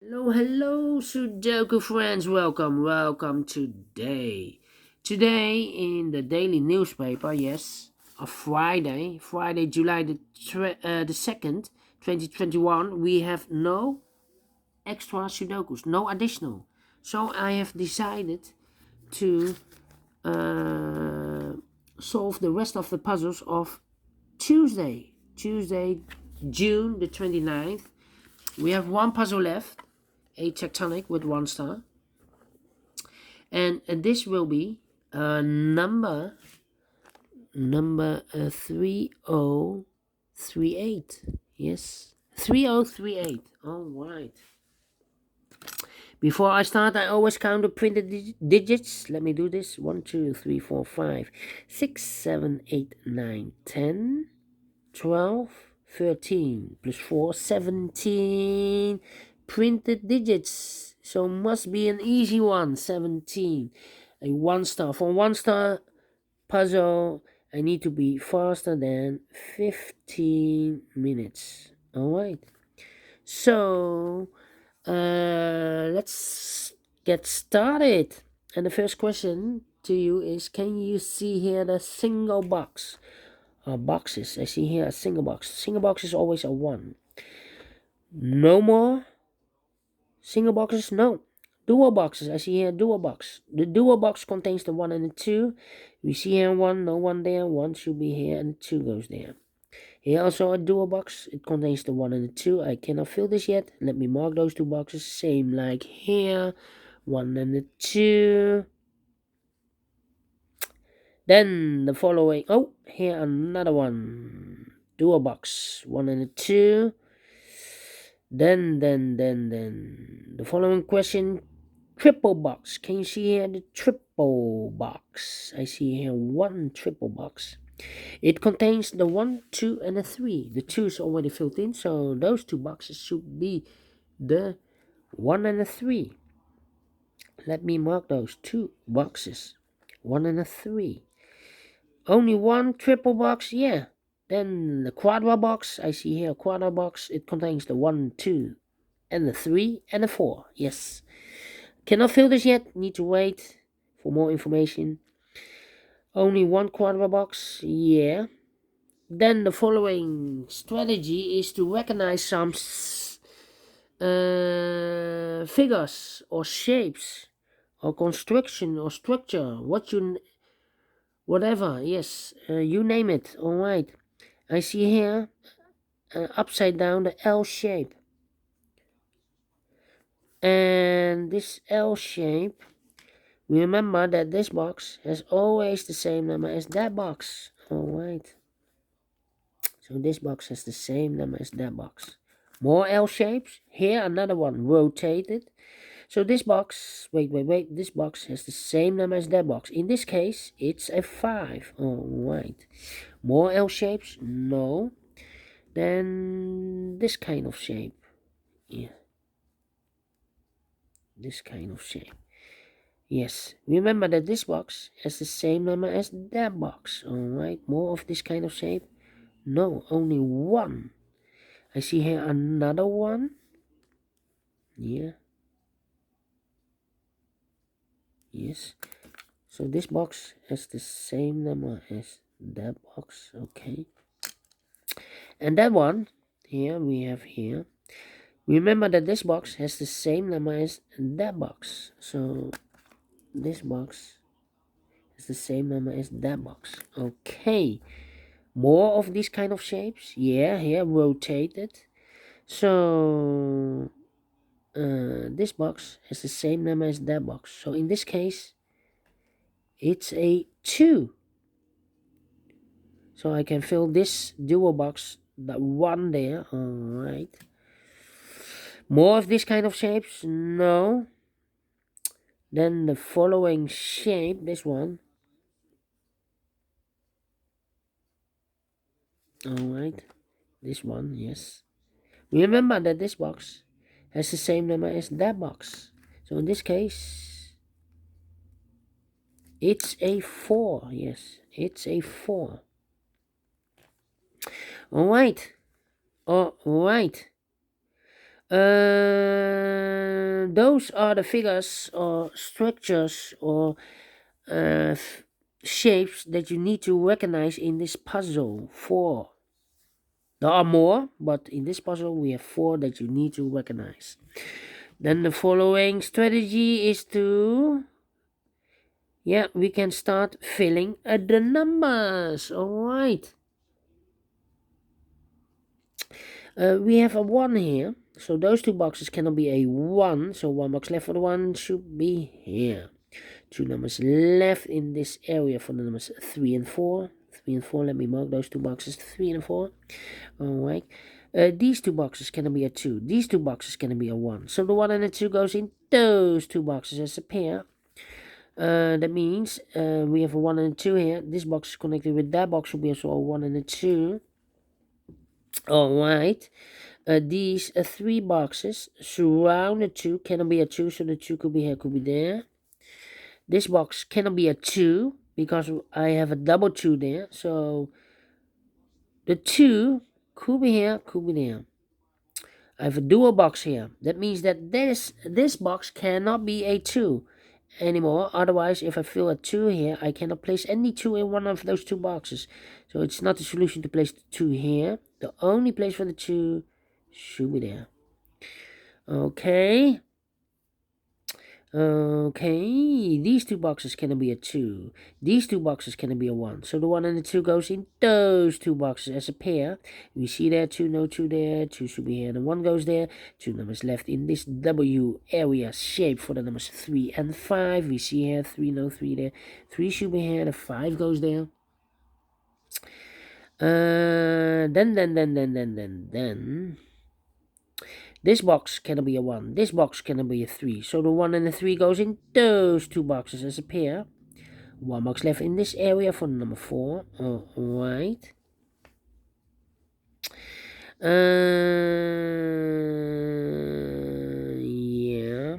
Hello, Sudoku friends. Welcome Today in the daily newspaper, yes, of Friday, July the 2nd, 2021, we have no extra Sudokus, no additional. So I have decided to uh, solve the rest of the puzzles of Tuesday, June the 29th. We have one puzzle left, a tectonic with 1 star, and this will be number 3038. Yes, 3038. All right. Before I start, I always count the printed digits. Let me do this. 1, 2, 3, 4, 5, 6, 7, 8, 9, 10, 12, 13 plus 4, 17 printed digits. So must be an easy one. 17. A 1 star. For 1 star puzzle, I need to be faster than 15 minutes. Alright. So let's get started. And the first question to you is, can you see here the single box? Boxes. I see here a single box. Single box is always a 1. No more single boxes? No. Dual boxes. I see here dual box. The dual box contains the 1 and the 2. We see here 1, no 1 there. 1 should be here and 2 goes there. Here also a dual box. It contains the 1 and the 2. I cannot fill this yet. Let me mark those 2 boxes. Same like here. 1 and the 2. Then the following. Oh, here another one. Dual box. 1 and a 2. Then the following question, triple box. Can you see here the triple box? I see here 1 triple box. It contains the 1, 2, and a 3. The 2 is already filled in, so those 2 boxes should be the 1 and a 3. Let me mark those 2 boxes. 1 and a 3. Only 1 triple box, yeah. Then the quadra box, I see here a quadra box. It contains the 1, 2, and the 3 and the 4. Yes. Cannot fill this yet. Need to wait for more information. Only 1 quadra box. Yeah. Then the following strategy is to recognize some figures or shapes or construction or structure. Whatever. Yes. You name it. All right. I see here upside down the L shape. And this L shape, remember that this box has always the same number as that box. Alright. So this box has the same number as that box. More L shapes. Here another one rotated. So this box, wait. This box has the same number as that box. In this case, it's a 5. Alright. More L shapes? No. Then this kind of shape. Yeah. This kind of shape. Yes, remember that this box has the same number as that box. Alright, more of this kind of shape? No, only 1. I see here another one. Yeah. Yes. So this box has the same number as that box. Okay. And that one, here we have here. Remember that this box has the same number as that box. So this box has the same number as that box. Okay. More of these kind of shapes? Yeah, here rotated. So this box has the same number as that box. So in this case, it's a 2. So I can fill this dual box, that 1 there. Alright. More of this kind of shapes? No. Then the following shape, this one. Alright. This one, yes. Remember that this box has the same number as that box. So in this case, it's a 4. Yes, it's a 4. Alright. Alright. those are the figures or structures or shapes that you need to recognize in this puzzle. 4. There are more, but in this puzzle we have 4 that you need to recognize. Then the following strategy is to, we can start filling the numbers. Alright. We have a 1 here, so those 2 boxes cannot be a 1, so 1 box left for the 1 should be here. 2 numbers left in this area for the numbers 3 and 4. 3 and 4, let me mark those 2 boxes, 3 and 4. Alright. These 2 boxes cannot be a 2. These 2 boxes cannot be a 1. So the 1 and the 2 goes in those 2 boxes as a pair. That means we have a 1 and a 2 here. This box is connected with that box, will be also a 1 and a 2. Alright. These 3 boxes surround the 2, cannot be a 2, so the 2 could be here, could be there. This box cannot be a 2 because I have a double 2 there, so the 2 could be here, could be there. I have a dual box here. That means that this box cannot be a 2 anymore. Otherwise, if I fill a 2 here, I cannot place any 2 in one of those 2 boxes. So it's not a solution to place the 2 here. The only place for the 2 should be there. Okay. Okay, these 2 boxes cannot be a 2. These 2 boxes cannot be a 1. So the 1 and the 2 goes in those 2 boxes as a pair. We see there 2, no 2 there. 2 should be here, and 1 goes there. 2 numbers left in this W area shape for the numbers 3 and 5. We see here 3, no 3 there. 3 should be here, the 5 goes there. Then. This box cannot be a 1. This box cannot be a 3. So the 1 and the 3 goes in those 2 boxes as a pair. 1 box left in this area for the number 4. Alright. Yeah.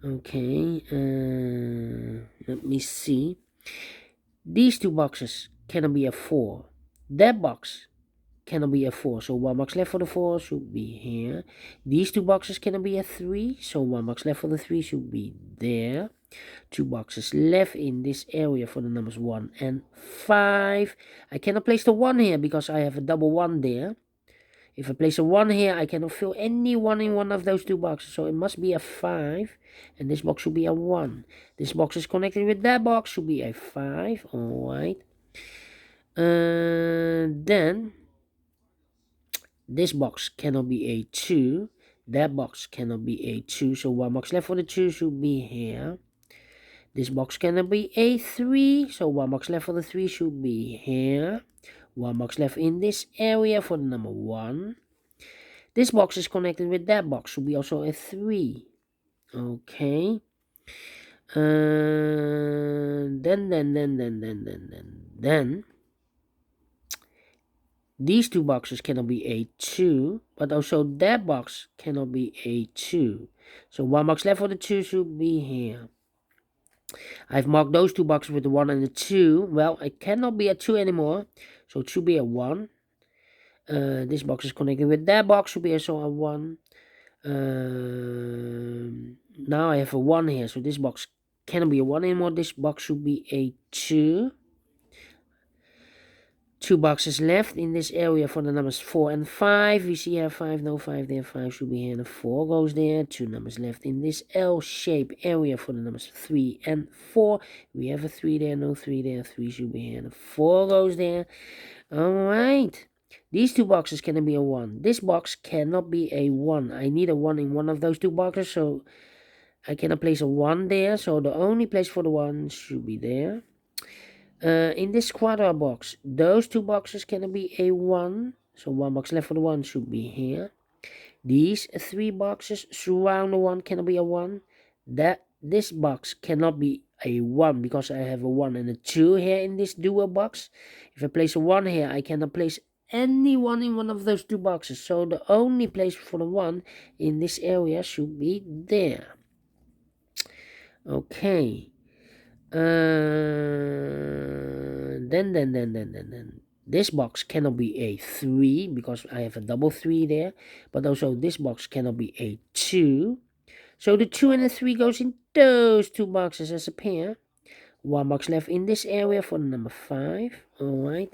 Okay. Let me see. These 2 boxes cannot be a 4. That box cannot be a 4, so 1 box left for the 4 should be here. These 2 boxes cannot be a 3, so 1 box left for the 3 should be there. 2 boxes left in this area for the numbers 1 and 5. I cannot place the 1 here because I have a double 1 there. If I place a 1 here, I cannot fill any 1 in one of those 2 boxes, so it must be a 5, and this box should be a 1. This box is connected with that box, should be a 5, alright. Then this box cannot be a 2. That box cannot be a 2. So 1 box left for the 2 should be here. This box cannot be a 3. So 1 box left for the 3 should be here. 1 box left in this area for the number 1. This box is connected with that box. Should be also a 3. Okay. Then. These 2 boxes cannot be a 2, but also that box cannot be a 2. So 1 box left for the 2 should be here. I've marked those 2 boxes with the 1 and the 2. Well, it cannot be a 2 anymore, so it should be a 1. This box is connected with that box, should be also a 1. Now I have a 1 here, so this box cannot be a 1 anymore. This box should be a 2. 2 boxes left in this area for the numbers 4 and 5. We see here 5, no 5 there, 5 should be here, and 4 goes there. 2 numbers left in this L-shape area for the numbers 3 and 4. We have a 3 there, no 3 there, 3 should be here, and 4 goes there. Alright. These 2 boxes cannot be a 1. This box cannot be a 1. I need a 1 in one of those 2 boxes, so I cannot place a 1 there. So the only place for the 1 should be there. In this quadra box, those 2 boxes cannot be a 1. So 1 box left for the 1 should be here. These 3 boxes surround the 1 cannot be a 1. This box cannot be a 1 because I have a 1 and a 2 here in this dual box. If I place a 1 here, I cannot place any 1 in one of those 2 boxes. So the only place for the 1 in this area should be there. Okay. Then this box cannot be a 3 because I have a double 3 there, but also this box cannot be a 2. So the 2 and the 3 goes in those two boxes as a pair. One box left in this area for the number 5. Alright.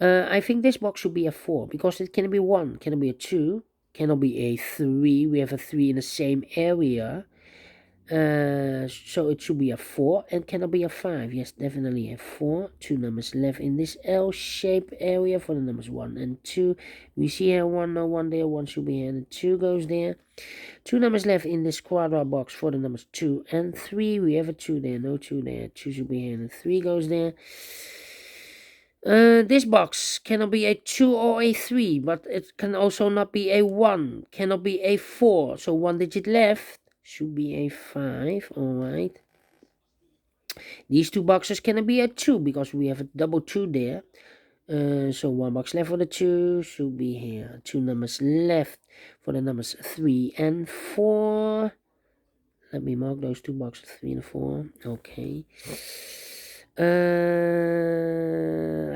I think this box should be a 4 because it cannot be 1, cannot be a 2, cannot be a 3. We have a 3 in the same area. So it should be a 4 and cannot be a 5. Yes, definitely a 4. 2 numbers left in this L-shaped area for the numbers 1 and 2. We see here 1, no 1 there, 1 should be here, and 2 goes there. 2 numbers left in this quadra box for the numbers 2 and 3. We have a 2 there, no 2 there. 2 should be here, and 3 goes there. This box cannot be a 2 or a 3, but it can also not be a 1, cannot be a 4. So 1 digit left. Should be a 5, alright. These two boxes cannot be a 2 because we have a double 2 there. So 1 box left for the 2 should be here. 2 numbers left for the numbers 3 and 4. Let me mark those 2 boxes, 3 and 4. Okay.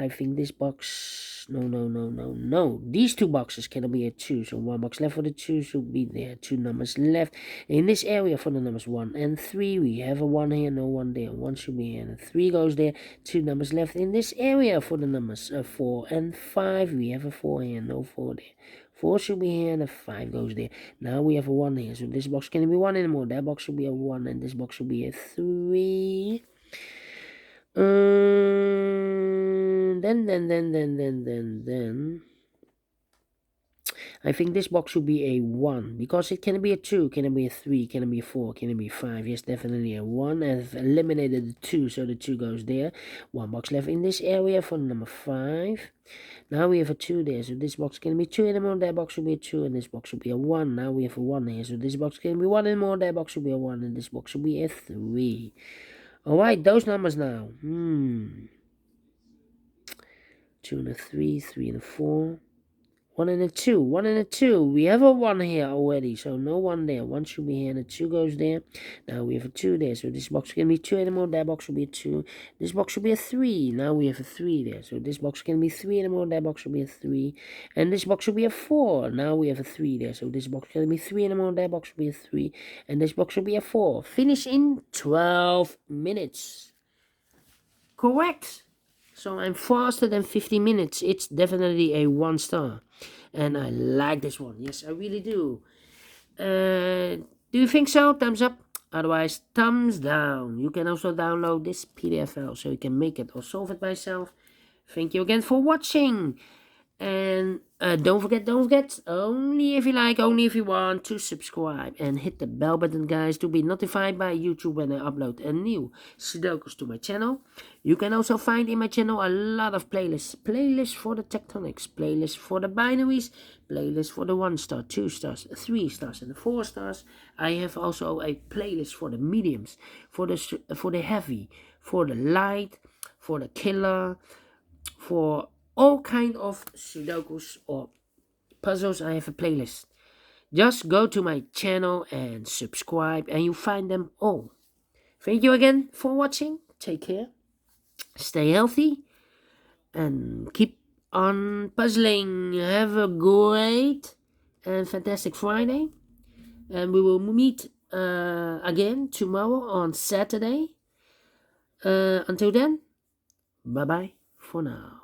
I think this box, no. These 2 boxes cannot be a 2, so 1 box left for the 2 should be there. 2 numbers left in this area for the numbers 1 and 3. We have a 1 here, no 1 there. 1 should be here, and 3 goes there. 2 numbers left in this area for the numbers 4 and 5. We have a 4 here, no 4 there. 4 should be here, and a 5 goes there. Now we have a 1 here, so this box can't be 1 anymore. That box should be a 1, and this box should be a 3. Then I think this box should be a 1 because it can be a 2, can it be a 3, can it be a 4, can it be 5? Yes, definitely a 1. I've eliminated the 2, so the 2 goes there. 1 box left in this area for number 5. Now we have a 2 there, so this box can be 2 anymore. That box should be a 2, and this box should be a 1. Now we have a 1 here, so this box can be 1 anymore. That box should be a 1, and this box should be a 3. Alright, those numbers now. 2 and a 3, 3 and a 4. 1 and a 2, 1 and a 2. We have a 1 here already, so no 1 there. 1 should be here, and a 2 goes there. Now we have a 2 there, so this box can be 2 anymore. That box should be a 2. This box should be a 3. Now we have a 3 there, so this box can be 3 anymore. That box should be a 3. And this box should be a 4. Now we have a 3 there, so this box can be 3 anymore. That box should be a 3. And this box should be a 4. Finish in 12 minutes. Correct. So I'm faster than 50 minutes. It's definitely a 1 star. And I like this one. Yes, I really do. Do you think so? Thumbs up. Otherwise, thumbs down. You can also download this PDF file so you can make it or solve it by yourself. Thank you again for watching. And don't forget, only if you like, only if you want, to subscribe and hit the bell button, guys, to be notified by YouTube when I upload a new Sudokus to my channel. You can also find in my channel a lot of playlists for the tectonics, playlists for the binaries, playlists for the 1 star, 2 stars, 3 stars, and the 4 stars. I have also a playlist for the mediums, for the heavy, for the light, for the killer, for all kind of Sudokus or puzzles. I have a playlist. Just go to my channel and subscribe and you find them all. Thank you again for watching. Take care. Stay healthy. And keep on puzzling. Have a great and fantastic Friday. And we will meet again tomorrow on Saturday. Until then, bye-bye for now.